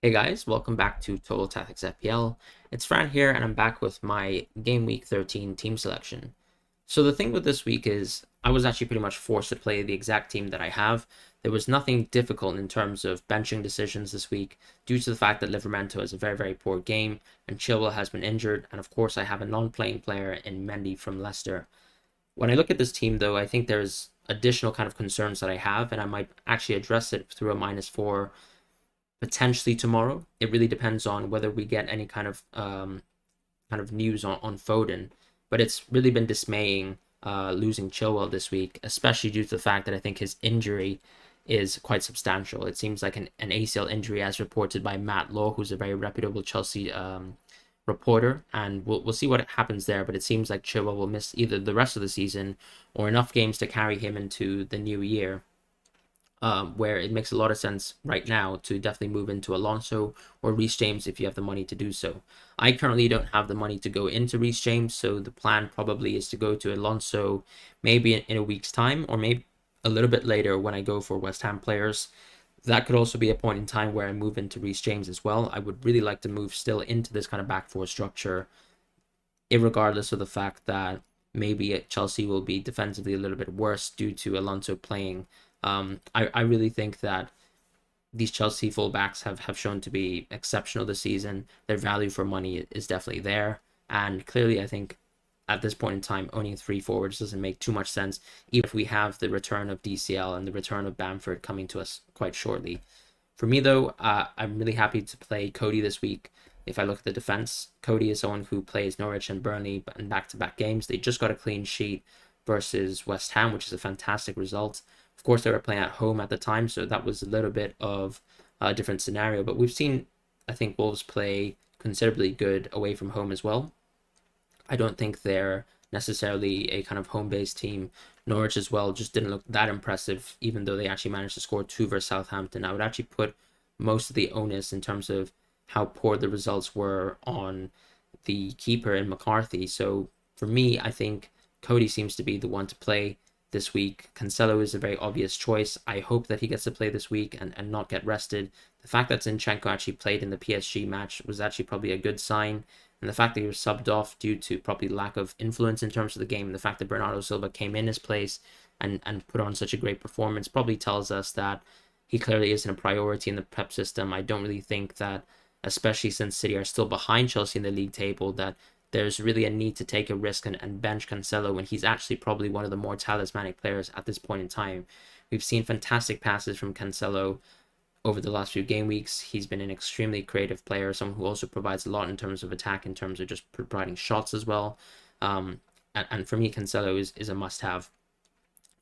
Hey guys, welcome back to Total Tactics FPL. It's Fran here, and I'm back with my Game Week 13 team selection. So the thing with this week is I was actually pretty much forced to play the exact team that I have. There was nothing difficult in terms of benching decisions this week due to the fact that Livramento has a very, very poor game and Chilwell has been injured, and of course I have a non-playing player in Mendy from Leicester. When I look at this team though, I think there's additional kind of concerns that I have, and I might actually address it through a -4 potentially tomorrow. It really depends on whether we get any kind of news on Foden. But it's really been dismaying losing Chilwell this week, especially due to the fact that I think his injury is quite substantial. It seems like an ACL injury, as reported by Matt Law, who's a very reputable Chelsea reporter, and we'll see what happens there. But it seems like Chilwell will miss either the rest of the season or enough games to carry him into the new year, where it makes a lot of sense right now to definitely move into Alonso or Reece James if you have the money to do so. I currently don't have the money to go into Reece James, so the plan probably is to go to Alonso maybe in a week's time, or maybe a little bit later when I go for West Ham players. That could also be a point in time where I move into Reece James as well. I would really like to move still into this kind of back four structure, irregardless of the fact that maybe Chelsea will be defensively a little bit worse due to Alonso playing. I really think that these Chelsea fullbacks have shown to be exceptional this season. Their value for money is definitely there. And clearly, I think at this point in time, owning three forwards doesn't make too much sense, even if we have the return of DCL and the return of Bamford coming to us quite shortly. For me, though, I'm really happy to play Cody this week. If I look at the defense, Cody is someone who plays Norwich and Burnley in back-to-back games. They just got a clean sheet versus West Ham, which is a fantastic result. Of course, they were playing at home at the time, so that was a little bit of a different scenario. But we've seen, I think, Wolves play considerably good away from home as well. I don't think they're necessarily a kind of home-based team. Norwich as well just didn't look that impressive, even though they actually managed to score two versus Southampton. I would actually put most of the onus in terms of how poor the results were on the keeper in McCarthy. So for me, I think Cody seems to be the one to play this week. Cancelo is a very obvious choice. I hope that he gets to play this week and not get rested. The fact that Zinchenko actually played in the PSG match was actually probably a good sign. And the fact that he was subbed off due to probably lack of influence in terms of the game, and the fact that Bernardo Silva came in his place and put on such a great performance probably tells us that he clearly isn't a priority in the Pep system. I don't really think that, especially since City are still behind Chelsea in the league table, that there's really a need to take a risk and bench Cancelo when he's actually probably one of the more talismanic players at this point in time. We've seen fantastic passes from Cancelo over the last few game weeks. He's been an extremely creative player, someone who also provides a lot in terms of attack, in terms of just providing shots as well. And for me, Cancelo is a must-have.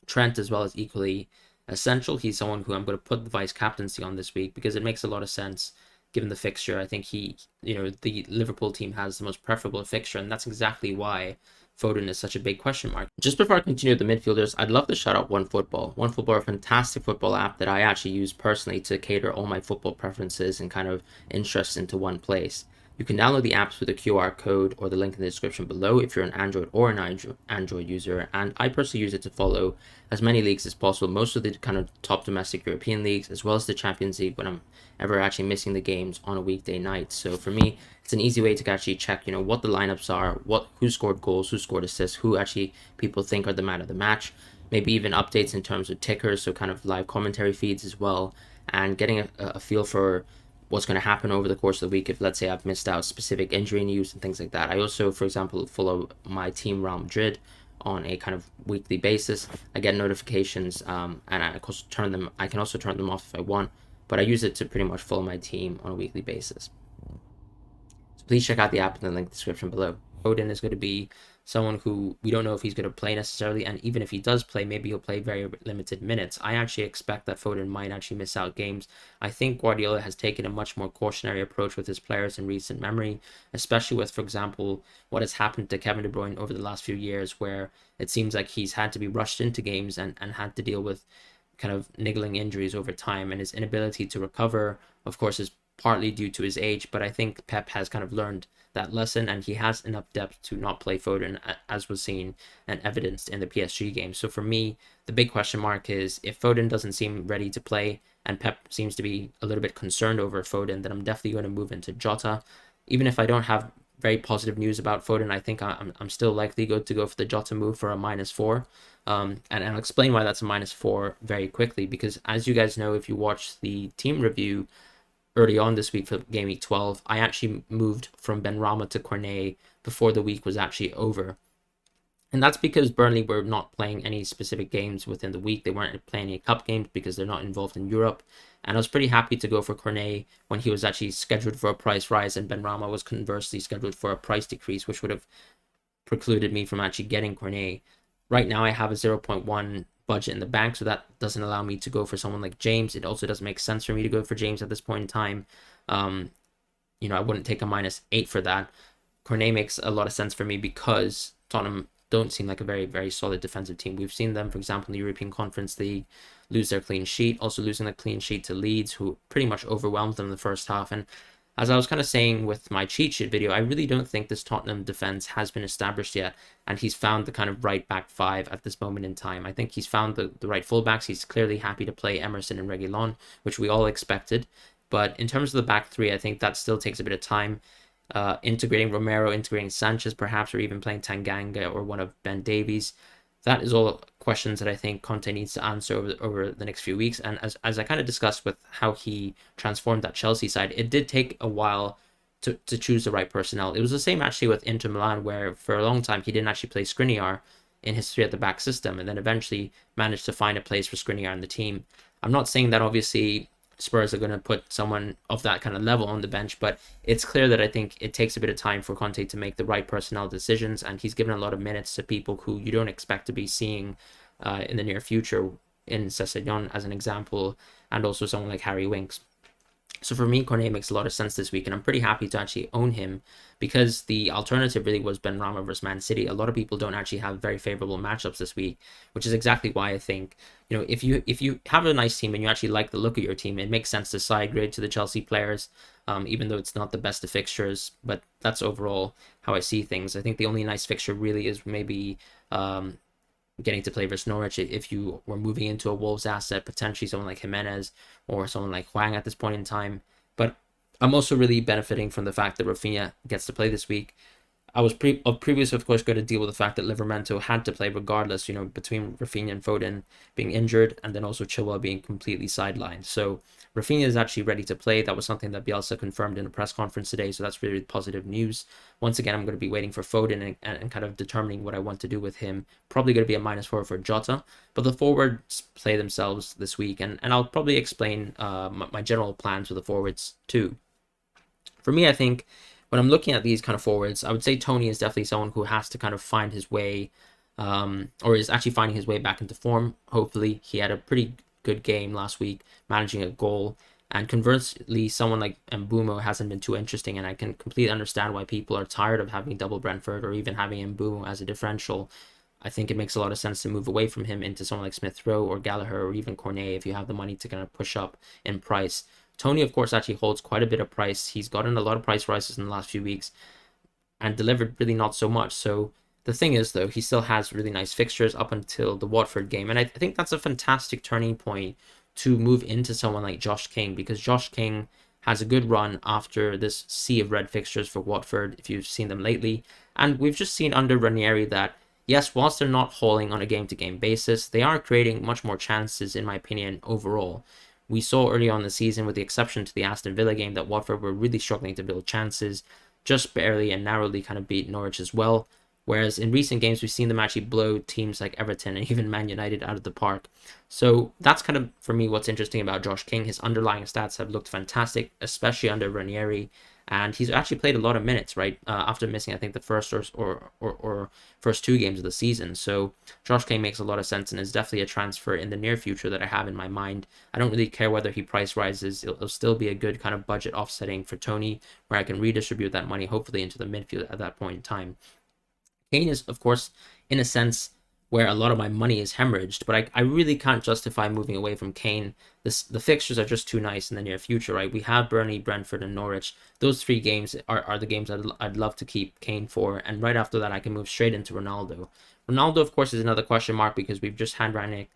Trent as well is equally essential. He's someone who I'm going to put the vice captaincy on this week because it makes a lot of sense given the fixture. I think the Liverpool team has the most preferable fixture, and that's exactly why Foden is such a big question mark. Just before I continue with the midfielders, I'd love to shout out OneFootball. OneFootball are a fantastic football app that I actually use personally to cater all my football preferences and kind of interests into one place. You can download the apps with a QR code or the link in the description below if you're an Android or an Android user, and I personally use it to follow as many leagues as possible, most of the kind of top domestic European leagues, as well as the Champions League when I'm ever actually missing the games on a weekday night. So for me, it's an easy way to actually check, what the lineups are, who scored goals, who scored assists, who actually people think are the man of the match, maybe even updates in terms of tickers, so kind of live commentary feeds as well, and getting a feel for what's going to happen over the course of the week if, let's say, I've missed out specific injury news and things like that. I also, for example, follow my team Real Madrid on a kind of weekly basis. I get notifications, and I can also turn them off if I want, but I use it to pretty much follow my team on a weekly basis. So please check out the app in the link in the description below. Foden is going to be someone who we don't know if he's going to play necessarily, and even if he does play, maybe he'll play very limited minutes. I actually expect that Foden might actually miss out games. I think Guardiola has taken a much more cautionary approach with his players in recent memory, especially with, for example, what has happened to Kevin De Bruyne over the last few years, where it seems like he's had to be rushed into games and had to deal with kind of niggling injuries over time, and his inability to recover, of course, is partly due to his age, but I think Pep has kind of learned that lesson, and he has enough depth to not play Foden, as was seen and evidenced in the PSG game. So for me, the big question mark is if Foden doesn't seem ready to play, and Pep seems to be a little bit concerned over Foden, then I'm definitely going to move into Jota. Even if I don't have very positive news about Foden, I think I'm still likely to go for the Jota move for a -4. And I'll explain why that's a -4 very quickly, because as you guys know, if you watch the team review early on this week for Game Week 12, I actually moved from Benrahma to Cornet before the week was actually over. And that's because Burnley were not playing any specific games within the week. They weren't playing any cup games because they're not involved in Europe. And I was pretty happy to go for Cornet when he was actually scheduled for a price rise, and Benrahma was conversely scheduled for a price decrease, which would have precluded me from actually getting Cornet. Right now I have a 0.1 budget in the bank, so that doesn't allow me to go for someone like James. It also doesn't make sense for me to go for James at this point in time. I wouldn't take a -8 for that. Cornet makes a lot of sense for me because Tottenham don't seem like a very, very solid defensive team. We've seen them, for example, in the European Conference League, lose their clean sheet, also losing the clean sheet to Leeds, who pretty much overwhelmed them in the first half. And as I was kind of saying with my cheat sheet video, I really don't think this Tottenham defense has been established yet, and he's found the kind of right back five at this moment in time. I think he's found the right fullbacks. He's clearly happy to play Emerson and Reguilon, which we all expected. But in terms of the back three, I think that still takes a bit of time. Integrating Romero, integrating Sanchez perhaps, or even playing Tanganga or one of Ben Davies. That is all questions that I think Conte needs to answer over the next few weeks. And as I kind of discussed with how he transformed that Chelsea side, it did take a while to choose the right personnel. It was the same actually with Inter Milan, where for a long time he didn't actually play Skriniar in his three at the back system, and then eventually managed to find a place for Skriniar in the team. I'm not saying that obviously Spurs are going to put someone of that kind of level on the bench, but it's clear that I think it takes a bit of time for Conte to make the right personnel decisions, and he's given a lot of minutes to people who you don't expect to be seeing in the near future, in Sessegnon as an example, and also someone like Harry Winks. So for me, Cornet makes a lot of sense this week, and I'm pretty happy to actually own him because the alternative really was Benrahma versus Man City. A lot of people don't actually have very favorable matchups this week, which is exactly why I think, if you have a nice team and you actually like the look of your team, it makes sense to side grade to the Chelsea players, even though it's not the best of fixtures. But that's overall how I see things. I think the only nice fixture really is maybe getting to play versus Norwich if you were moving into a Wolves asset, potentially someone like Jimenez or someone like Hwang at this point in time. But I'm also really benefiting from the fact that Rafinha gets to play this week. I was previously, of course, going to deal with the fact that Livramento had to play regardless, between Rafinha and Foden being injured and then also Chilwell being completely sidelined. So Rafinha is actually ready to play. That was something that Bielsa confirmed in a press conference today, so that's really positive news. Once again, I'm going to be waiting for Foden and kind of determining what I want to do with him. Probably going to be a -4 for Jota, but the forwards play themselves this week, and I'll probably explain my general plans with the forwards too. For me, I think when I'm looking at these kind of forwards, I would say Tony is definitely someone who has to kind of find his way, or is actually finding his way back into form. Hopefully, he had a pretty good game last week, managing a goal. And conversely, someone like Mbeumo hasn't been too interesting, and I can completely understand why people are tired of having double Brentford or even having Mbeumo as a differential. I think it makes a lot of sense to move away from him into someone like Smith Rowe or Gallagher or even Cornet if you have the money to kind of push up in price. Tony, of course, actually holds quite a bit of price. He's gotten a lot of price rises in the last few weeks and delivered really not so much. So the thing is, though, he still has really nice fixtures up until the Watford game. And I think that's a fantastic turning point to move into someone like Josh King, because Josh King has a good run after this sea of red fixtures for Watford, if you've seen them lately. And we've just seen under Ranieri that, yes, whilst they're not hauling on a game-to-game basis, they are creating much more chances, in my opinion, overall. We saw early on in the season, with the exception to the Aston Villa game, that Watford were really struggling to build chances, just barely and narrowly kind of beat Norwich as well. Whereas in recent games, we've seen them actually blow teams like Everton and even Man United out of the park. So that's kind of, for me, what's interesting about Josh King. His underlying stats have looked fantastic, especially under Ranieri. And he's actually played a lot of minutes, right? After missing, I think, the first or first two games of the season. So Josh King makes a lot of sense and is definitely a transfer in the near future that I have in my mind. I don't really care whether he price rises. It'll still be a good kind of budget offsetting for Tony, where I can redistribute that money, hopefully, into the midfield at that point in time. Kane is, of course, in a sense, where a lot of my money is hemorrhaged, but I really can't justify moving away from Kane. The fixtures are just too nice in the near future, right? We have Burnley, Brentford, and Norwich. Those three games are the games I'd love to keep Kane for, and right after that, I can move straight into Ronaldo. Ronaldo, of course, is another question mark because we've just had Rangnick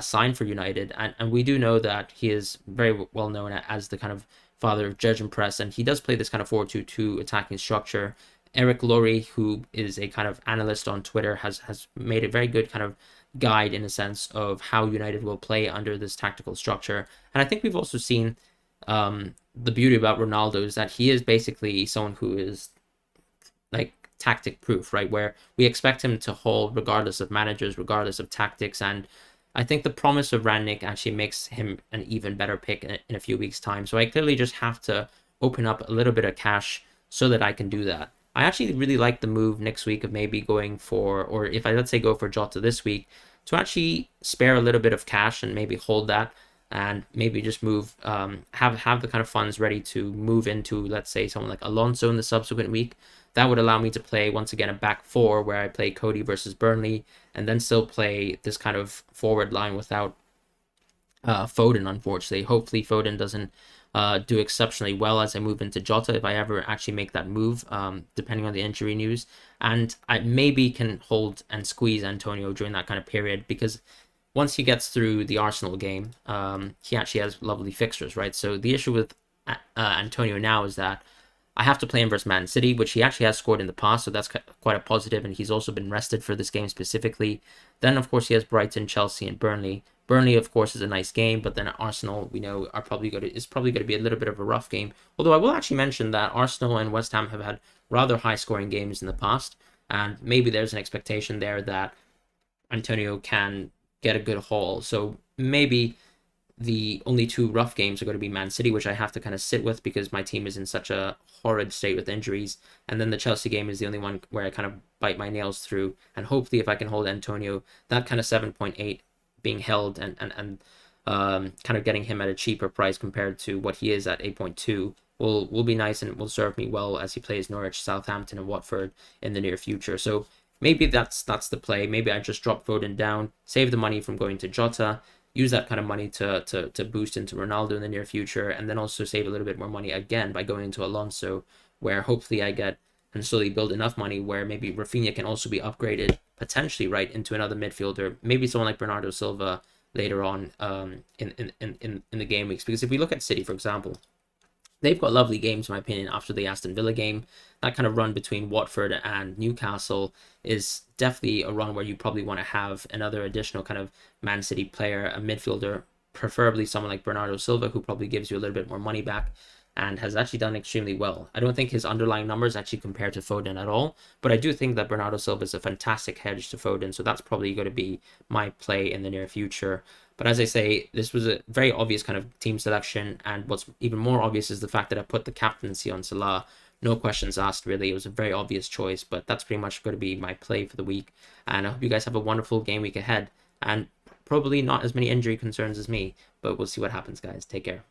sign for United, and we do know that he is very well known as the kind of father of Judge and Press, and he does play this kind of 4-2-2 attacking structure. Eric Laurie, who is a kind of analyst on Twitter, has made a very good kind of guide in a sense of how United will play under this tactical structure. And I think we've also seen the beauty about Ronaldo is that he is basically someone who is like tactic proof, right? Where we expect him to hold regardless of managers, regardless of tactics. And I think the promise of Rangnick actually makes him an even better pick in a few weeks' time. So I clearly just have to open up a little bit of cash so that I can do that. I actually really like the move next week of maybe going for, or if I let's say go for Jota this week, to actually spare a little bit of cash and maybe hold that and maybe just move, have the kind of funds ready to move into, let's say, someone like Alonso in the subsequent week. That would allow me to play once again a back four where I play Cody versus Burnley and then still play this kind of forward line without Foden, unfortunately. Hopefully Foden doesn't do exceptionally well as I move into Jota if I ever actually make that move, depending on the injury news. And I maybe can hold and squeeze Antonio during that kind of period because once he gets through the Arsenal game, he actually has lovely fixtures, right? So the issue with Antonio now is that I have to play him versus Man City, which he actually has scored in the past, so that's quite a positive, and he's also been rested for this game specifically. Then, of course, he has Brighton, Chelsea, and Burnley. Burnley, of course, is a nice game, but then Arsenal, we know, is probably going to be a little bit of a rough game. Although I will actually mention that Arsenal and West Ham have had rather high-scoring games in the past, and maybe there's an expectation there that Antonio can get a good haul. So maybe the only two rough games are going to be Man City, which I have to kind of sit with because my team is in such a horrid state with injuries. And then the Chelsea game is the only one where I kind of bite my nails through. And hopefully if I can hold Antonio, that kind of 7.8 being held and kind of getting him at a cheaper price compared to what he is at 8.2 will be nice and will serve me well as he plays Norwich, Southampton, and Watford in the near future. So maybe that's the play. Maybe I just drop Foden down, save the money from going to Jota, use that kind of money to boost into Ronaldo in the near future, and then also save a little bit more money again by going into Alonso, where hopefully I get and slowly build enough money where maybe Rafinha can also be upgraded potentially right into another midfielder, maybe someone like Bernardo Silva later on in the game weeks. Because if we look at City, for example, they've got lovely games, in my opinion, after the Aston Villa game. That kind of run between Watford and Newcastle is definitely a run where you probably want to have another additional kind of Man City player, a midfielder, preferably someone like Bernardo Silva, who probably gives you a little bit more money back and has actually done extremely well. I don't think his underlying numbers actually compare to Foden at all, but I do think that Bernardo Silva is a fantastic hedge to Foden, so that's probably going to be my play in the near future. But as I say, this was a very obvious kind of team selection, and what's even more obvious is the fact that I put the captaincy on Salah. No questions asked, really. It was a very obvious choice, but that's pretty much going to be my play for the week. And I hope you guys have a wonderful game week ahead, and probably not as many injury concerns as me, but we'll see what happens, guys. Take care.